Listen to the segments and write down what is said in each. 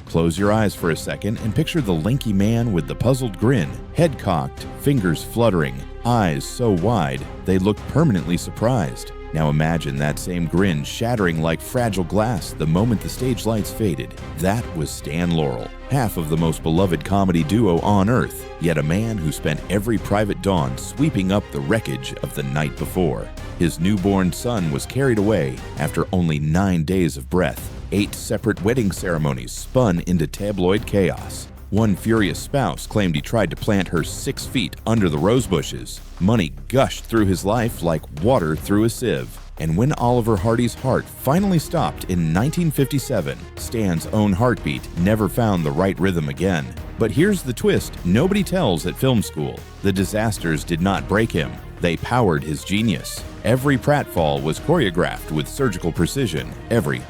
Close your eyes for a second and picture the lanky man with the puzzled grin, head cocked, fingers fluttering, eyes so wide they look permanently surprised. Now imagine that same grin shattering like fragile glass the moment the stage lights faded. That was Stan Laurel, half of the most beloved comedy duo on earth, yet a man who spent every private dawn sweeping up the wreckage of the night before. His newborn son was carried away after only 9 days of breath. 8 separate wedding ceremonies spun into tabloid chaos. One furious spouse claimed he tried to plant her 6 feet under the rosebushes. Money gushed through his life like water through a sieve. And when Oliver Hardy's heart finally stopped in 1957, Stan's own heartbeat never found the right rhythm again. But here's the twist nobody tells at film school. The disasters did not break him. They powered his genius. Every pratfall was choreographed with surgical precision. Every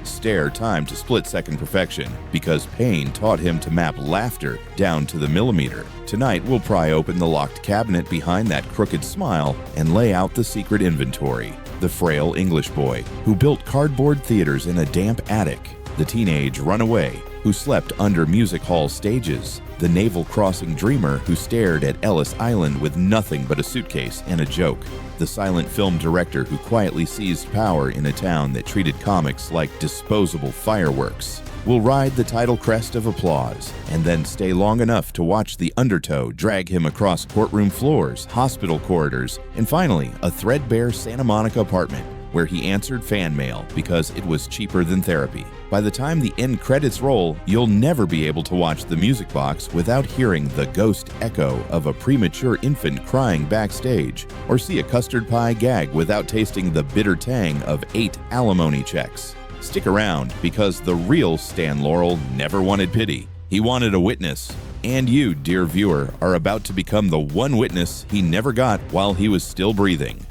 stare timed to split-second perfection, because pain taught him to map laughter down to the millimeter. Tonight, we'll pry open the locked cabinet behind that crooked smile and lay out the secret inventory. The frail English boy who built cardboard theaters in a damp attic. The teenage runaway who slept under music hall stages. The naval crossing dreamer who stared at Ellis Island with nothing but a suitcase and a joke. The silent film director who quietly seized power in a town that treated comics like disposable fireworks. We'll ride the tidal crest of applause and then stay long enough to watch the undertow drag him across courtroom floors, hospital corridors, and finally a threadbare Santa Monica apartment where he answered fan mail because it was cheaper than therapy. By the time the end credits roll, you'll never be able to watch the music box without hearing the ghost echo of a premature infant crying backstage, or see a custard pie gag without tasting the bitter tang of 8 alimony checks. Stick around, because the real Stan Laurel never wanted pity. He wanted a witness. And you, dear viewer, are about to become the one witness he never got while he was still breathing.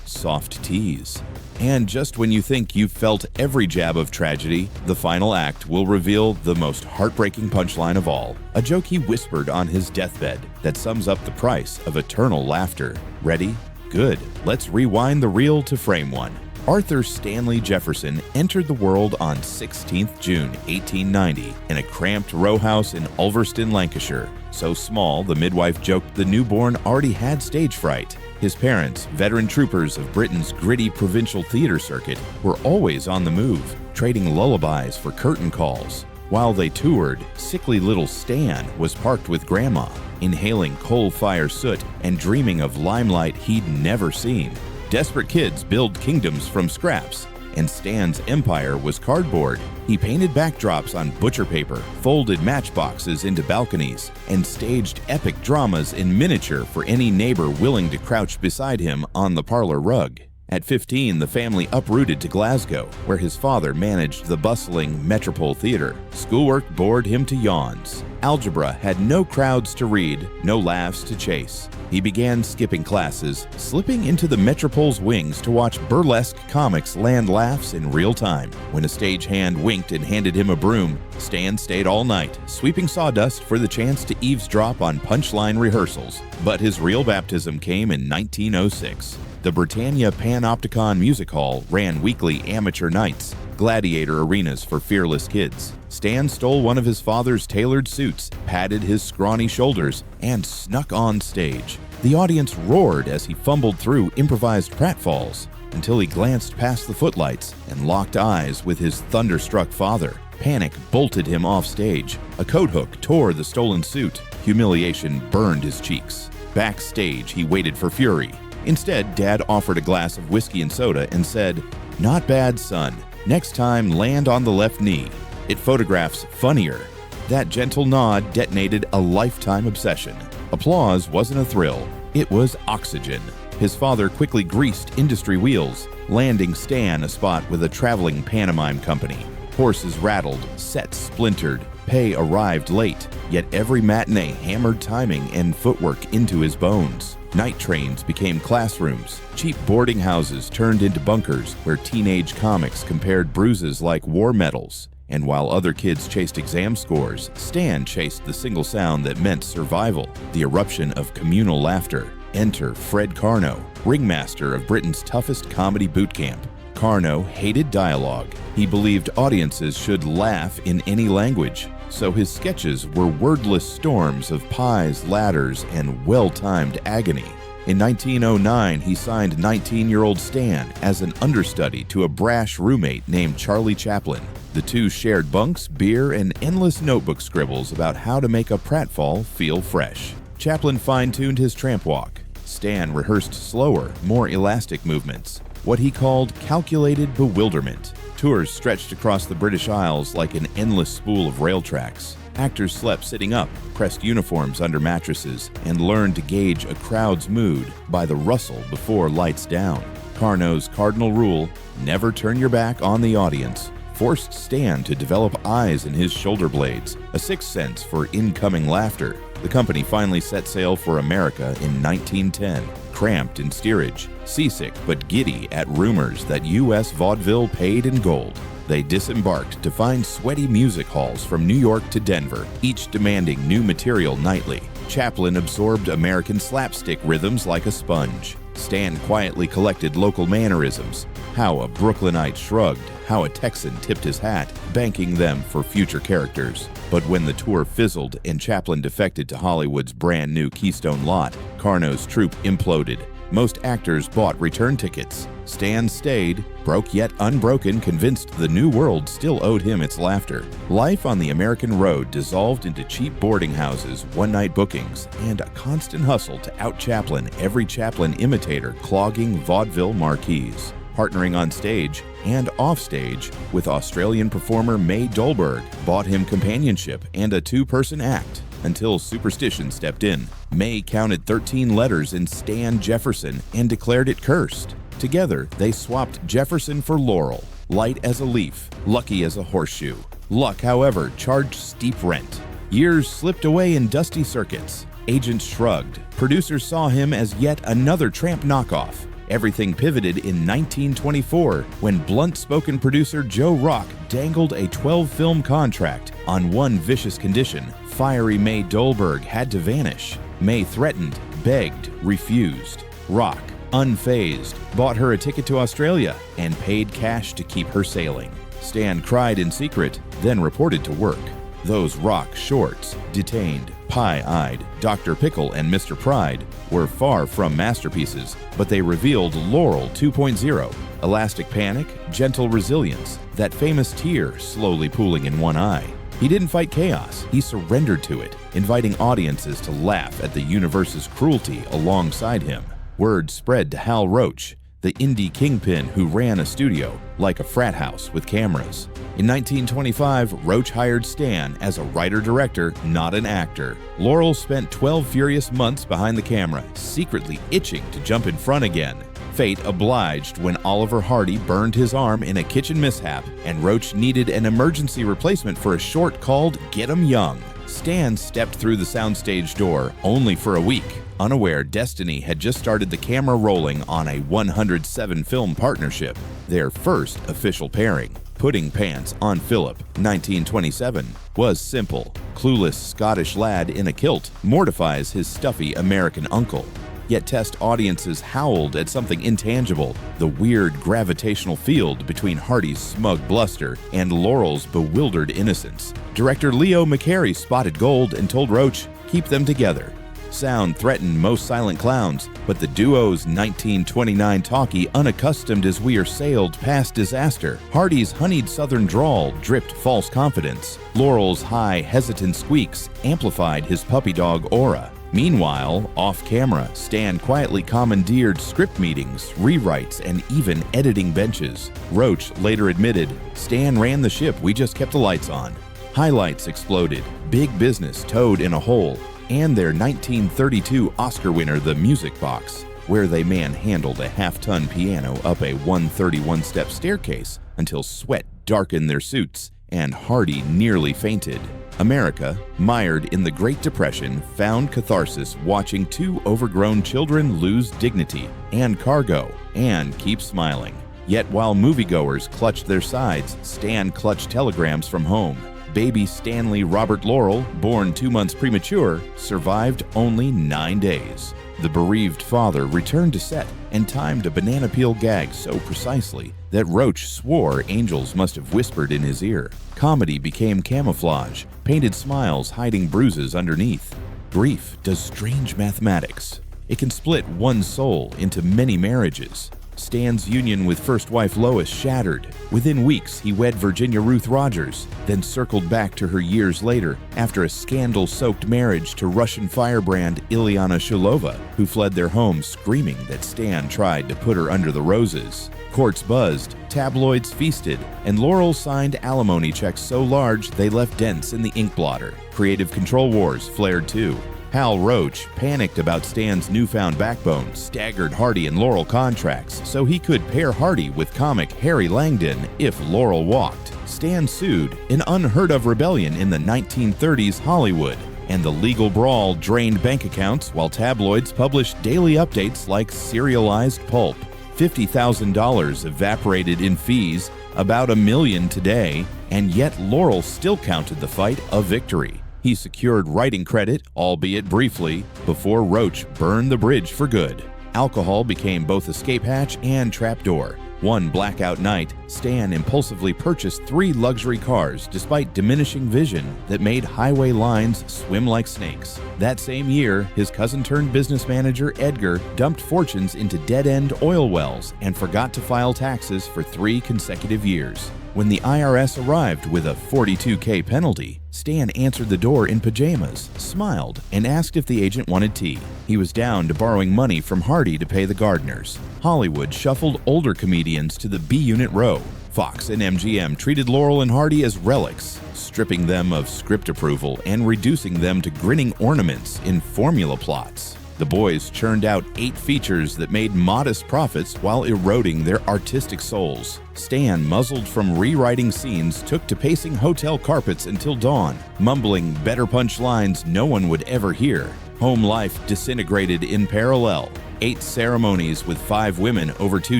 Soft tease. And just when you think you've felt every jab of tragedy, the final act will reveal the most heartbreaking punchline of all. A joke he whispered on his deathbed that sums up the price of eternal laughter. Ready? Good. Let's rewind the reel to frame one. Arthur Stanley Jefferson entered the world on 16th June 1890 in a cramped row house in Ulverston, Lancashire. So small, the midwife joked the newborn already had stage fright. His parents, veteran troopers of Britain's gritty provincial theater circuit, were always on the move, trading lullabies for curtain calls. While they toured, sickly little Stan was parked with Grandma, inhaling coal fire soot and dreaming of limelight he'd never seen. Desperate kids build kingdoms from scraps, and Stan's empire was cardboard. He painted backdrops on butcher paper, folded matchboxes into balconies, and staged epic dramas in miniature for any neighbor willing to crouch beside him on the parlor rug. At 15, the family uprooted to Glasgow, where his father managed the bustling Metropole Theatre. Schoolwork bored him to yawns. Algebra had no crowds to read, no laughs to chase. He began skipping classes, slipping into the Metropole's wings to watch burlesque comics land laughs in real time. When a stagehand winked and handed him a broom, Stan stayed all night, sweeping sawdust for the chance to eavesdrop on Punchline rehearsals. But his real baptism came in 1906. The Britannia Panopticon Music Hall ran weekly amateur nights, gladiator arenas for fearless kids. Stan stole one of his father's tailored suits, patted his scrawny shoulders, and snuck on stage. The audience roared as he fumbled through improvised pratfalls until he glanced past the footlights and locked eyes with his thunderstruck father. Panic bolted him off stage. A coat hook tore the stolen suit. Humiliation burned his cheeks. Backstage, he waited for fury. Instead, Dad offered a glass of whiskey and soda and said, "Not bad, son. Next time, land on the left knee. It photographs funnier." That gentle nod detonated a lifetime obsession. Applause wasn't a thrill. It was oxygen. His father quickly greased industry wheels, landing Stan a spot with a traveling pantomime company. Horses rattled, sets splintered, pay arrived late, yet every matinee hammered timing and footwork into his bones. Night trains became classrooms. Cheap boarding houses turned into bunkers where teenage comics compared bruises like war medals. And while other kids chased exam scores, Stan chased the single sound that meant survival, the eruption of communal laughter. Enter Fred Karno, ringmaster of Britain's toughest comedy boot camp. Karno hated dialogue. He believed audiences should laugh in any language, so his sketches were wordless storms of pies, ladders, and well-timed agony. In 1909, he signed 19-year-old Stan as an understudy to a brash roommate named Charlie Chaplin. The two shared bunks, beer, and endless notebook scribbles about how to make a pratfall feel fresh. Chaplin fine-tuned his tramp walk. Stan rehearsed slower, more elastic movements, what he called calculated bewilderment. Tours stretched across the British Isles like an endless spool of rail tracks. Actors slept sitting up, pressed uniforms under mattresses, and learned to gauge a crowd's mood by the rustle before lights down. Karno's cardinal rule, never turn your back on the audience, forced Stan to develop eyes in his shoulder blades, a sixth sense for incoming laughter. The company finally set sail for America in 1910, cramped in steerage, seasick but giddy at rumors that U.S. vaudeville paid in gold. They disembarked to find sweaty music halls from New York to Denver, each demanding new material nightly. Chaplin absorbed American slapstick rhythms like a sponge. Stan quietly collected local mannerisms, how a Brooklynite shrugged, how a Texan tipped his hat, banking them for future characters. But when the tour fizzled and Chaplin defected to Hollywood's brand new Keystone lot, Karno's troupe imploded. Most actors bought return tickets. Stan stayed, broke yet unbroken, convinced the new world still owed him its laughter. Life on the American road dissolved into cheap boarding houses, one-night bookings, and a constant hustle to out-Chaplin every Chaplin imitator clogging vaudeville marquees. Partnering on stage and offstage with Australian performer May Dolberg bought him companionship and a two-person act until superstition stepped in. May counted 13 letters in Stan Jefferson and declared it cursed. Together, they swapped Jefferson for Laurel, light as a leaf, lucky as a horseshoe. Luck, however, charged steep rent. Years slipped away in dusty circuits. Agents shrugged. Producers saw him as yet another tramp knockoff. Everything pivoted in 1924 when blunt-spoken producer Joe Rock dangled a 12-film contract on one vicious condition: fiery May Dolberg had to vanish. May threatened, begged, refused. Rock, unfazed, bought her a ticket to Australia and paid cash to keep her sailing. Stan cried in secret, then reported to work. Those Rock shorts, Detained, Pie-Eyed, Dr. Pickle, and Mr. Pride were far from masterpieces, but they revealed Laurel 2.0, elastic panic, gentle resilience, that famous tear slowly pooling in one eye. He didn't fight chaos, he surrendered to it, inviting audiences to laugh at the universe's cruelty alongside him. Word spread to Hal Roach, the indie kingpin who ran a studio like a frat house with cameras. In 1925, Roach hired Stan as a writer-director, not an actor. Laurel spent 12 furious months behind the camera, secretly itching to jump in front again. Fate obliged when Oliver Hardy burned his arm in a kitchen mishap, and Roach needed an emergency replacement for a short called Get 'Em Young. Stan stepped through the soundstage door only for a week. Unaware, Destiny had just started the camera rolling on a 107-film partnership, their first official pairing. Pudding Pants on Philip, 1927, was simple. Clueless Scottish lad in a kilt mortifies his stuffy American uncle. Yet test audiences howled at something intangible, the weird gravitational field between Hardy's smug bluster and Laurel's bewildered innocence. Director Leo McCarey spotted gold and told Roach, keep them together. Sound threatened most silent clowns, but the duo's 1929 talkie, unaccustomed as we are sailed past disaster. Hardy's honeyed southern drawl dripped false confidence. Laurel's high, hesitant squeaks amplified his puppy dog aura. Meanwhile, off-camera, Stan quietly commandeered script meetings, rewrites, and even editing benches. Roach later admitted, Stan ran the ship, we just kept the lights on. Highlights exploded, big business towed in a hole, and their 1932 Oscar winner, The Music Box, where they manhandled a half-ton piano up a 131-step staircase until sweat darkened their suits and Hardy nearly fainted. America, mired in the Great Depression, found catharsis watching two overgrown children lose dignity and cargo and keep smiling. Yet while moviegoers clutched their sides, Stan clutched telegrams from home. Baby Stanley Robert Laurel, born 2 months premature, survived only 9 days. The bereaved father returned to set and timed a banana peel gag so precisely that Roach swore angels must have whispered in his ear. Comedy became camouflage, painted smiles hiding bruises underneath. Grief does strange mathematics. It can split one soul into many marriages. Stan's union with first wife Lois shattered. Within weeks, he wed Virginia Ruth Rogers, then circled back to her years later after a scandal-soaked marriage to Russian firebrand Ilyana Shulova, who fled their home screaming that Stan tried to put her under the roses. Courts buzzed, tabloids feasted, and Laurel signed alimony checks so large they left dents in the ink blotter. Creative control wars flared too. Hal Roach, panicked about Stan's newfound backbone, staggered Hardy and Laurel contracts so he could pair Hardy with comic Harry Langdon if Laurel walked. Stan sued, an unheard-of rebellion in the 1930s Hollywood, and the legal brawl drained bank accounts while tabloids published daily updates like serialized pulp. $50,000 evaporated in fees, about $1 million today, and yet Laurel still counted the fight a victory. He secured writing credit, albeit briefly, before Roach burned the bridge for good. Alcohol became both escape hatch and trapdoor. One blackout night, Stan impulsively purchased 3 luxury cars despite diminishing vision that made highway lines swim like snakes. That same year, his cousin-turned-business manager Edgar dumped fortunes into dead-end oil wells and forgot to file taxes for 3 consecutive years. When the IRS arrived with a $42K penalty, Stan answered the door in pajamas, smiled, and asked if the agent wanted tea. He was down to borrowing money from Hardy to pay the gardeners. Hollywood shuffled older comedians to the B-Unit row. Fox and MGM treated Laurel and Hardy as relics, stripping them of script approval and reducing them to grinning ornaments in formula plots. The boys churned out 8 features that made modest profits while eroding their artistic souls. Stan, muzzled from rewriting scenes, took to pacing hotel carpets until dawn, mumbling better punchlines no one would ever hear. Home life disintegrated in parallel. 8 ceremonies with 5 women over 2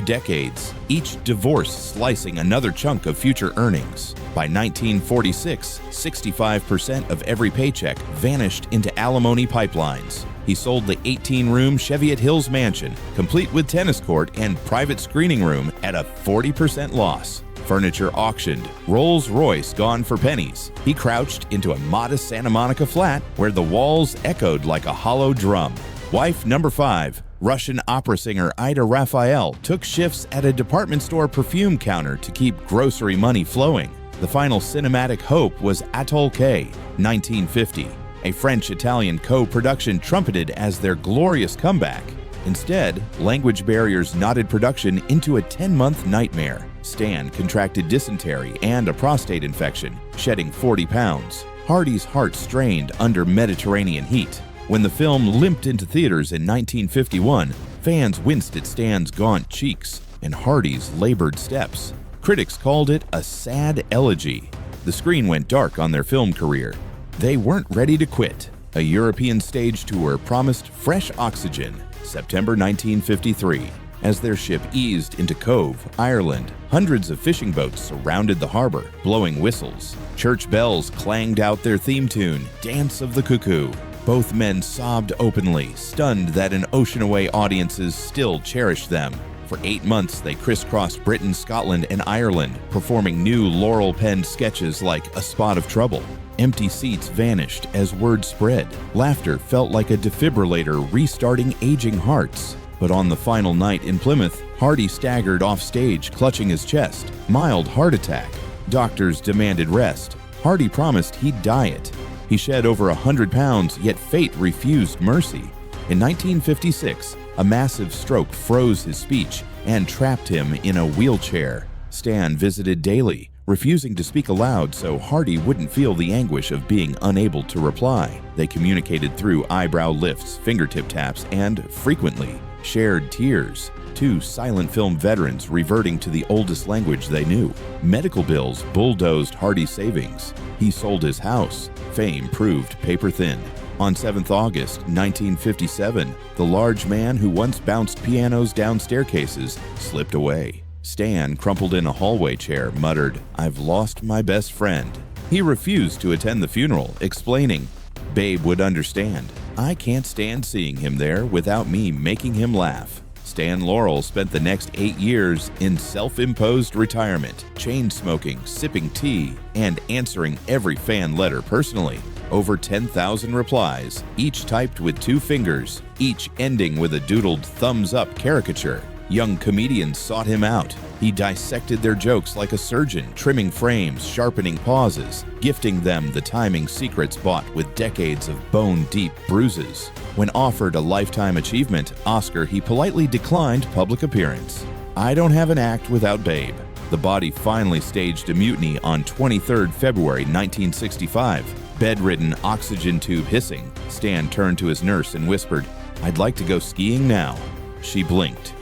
decades, each divorce slicing another chunk of future earnings. By 1946, 65% of every paycheck vanished into alimony pipelines. He sold the 18-room Cheviot Hills mansion, complete with tennis court and private screening room, at a 40% loss. Furniture auctioned, Rolls-Royce gone for pennies. He crouched into a modest Santa Monica flat where the walls echoed like a hollow drum. Wife number 5, Russian opera singer Ida Raphael, took shifts at a department store perfume counter to keep grocery money flowing. The final cinematic hope was Atoll K, 1950. A French-Italian co-production trumpeted as their glorious comeback. Instead, language barriers knotted production into a 10-month nightmare. Stan contracted dysentery and a prostate infection, shedding 40 pounds. Hardy's heart strained under Mediterranean heat. When the film limped into theaters in 1951, fans winced at Stan's gaunt cheeks and Hardy's labored steps. Critics called it a sad elegy. The screen went dark on their film career. They weren't ready to quit. A European stage tour promised fresh oxygen. September 1953. As their ship eased into Cove, Ireland, hundreds of fishing boats surrounded the harbor, blowing whistles. Church bells clanged out their theme tune, Dance of the Cuckoo. Both men sobbed openly, stunned that an ocean-away audiences still cherished them. For 8 months, they crisscrossed Britain, Scotland, and Ireland, performing new Laurel-penned sketches like A Spot of Trouble. Empty seats vanished as word spread. Laughter felt like a defibrillator restarting aging hearts. But on the final night in Plymouth, Hardy staggered off stage, clutching his chest. Mild heart attack. Doctors demanded rest. Hardy promised he'd diet. He shed over 100 pounds, yet fate refused mercy. In 1956, a massive stroke froze his speech and trapped him in a wheelchair. Stan visited daily, refusing to speak aloud so Hardy wouldn't feel the anguish of being unable to reply. They communicated through eyebrow lifts, fingertip taps, and, frequently, shared tears. 2 silent film veterans reverting to the oldest language they knew. Medical bills bulldozed Hardy's savings. He sold his house. Fame proved paper-thin. On 7th August 1957, the large man who once bounced pianos down staircases slipped away. Stan, crumpled in a hallway chair, muttered, "I've lost my best friend." He refused to attend the funeral, explaining, "Babe would understand. I can't stand seeing him there without me making him laugh." Stan Laurel spent the next 8 years in self-imposed retirement, chain-smoking, sipping tea, and answering every fan letter personally. Over 10,000 replies, each typed with 2 fingers, each ending with a doodled thumbs-up caricature. Young comedians sought him out. He dissected their jokes like a surgeon, trimming frames, sharpening pauses, gifting them the timing secrets bought with decades of bone-deep bruises. When offered a Lifetime Achievement Oscar, he politely declined public appearance. I don't have an act without Babe. The Body finally staged a mutiny on 23 February 1965. Bedridden, oxygen tube hissing, Stan turned to his nurse and whispered, "I'd like to go skiing now." She blinked.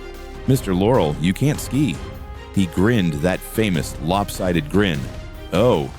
"Mr. Laurel, you can't ski." He grinned that famous lopsided grin. "Oh,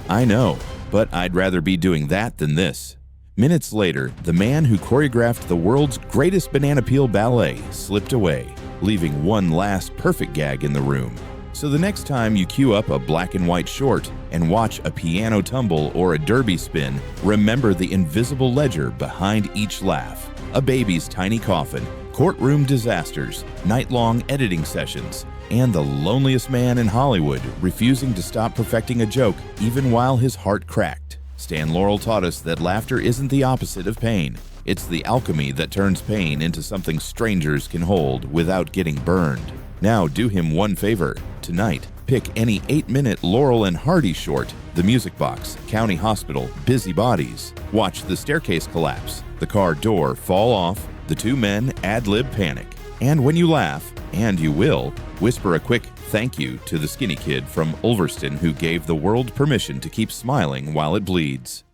I know, but I'd rather be doing that than this." Minutes later, the man who choreographed the world's greatest banana peel ballet slipped away, leaving one last perfect gag in the room. So the next time you queue up a black and white short and watch a piano tumble or a derby spin, remember the invisible ledger behind each laugh. A baby's tiny coffin, courtroom disasters, night-long editing sessions, and the loneliest man in Hollywood refusing to stop perfecting a joke even while his heart cracked. Stan Laurel taught us that laughter isn't the opposite of pain. It's the alchemy that turns pain into something strangers can hold without getting burned. Now do him one favor. Tonight, pick any 8-minute Laurel and Hardy short, The Music Box, County Hospital, Busy Bodies. Watch the staircase collapse, the car door fall off, the 2 men ad-lib panic. And when you laugh, and you will, whisper a quick thank you to the skinny kid from Ulverston who gave the world permission to keep smiling while it bleeds.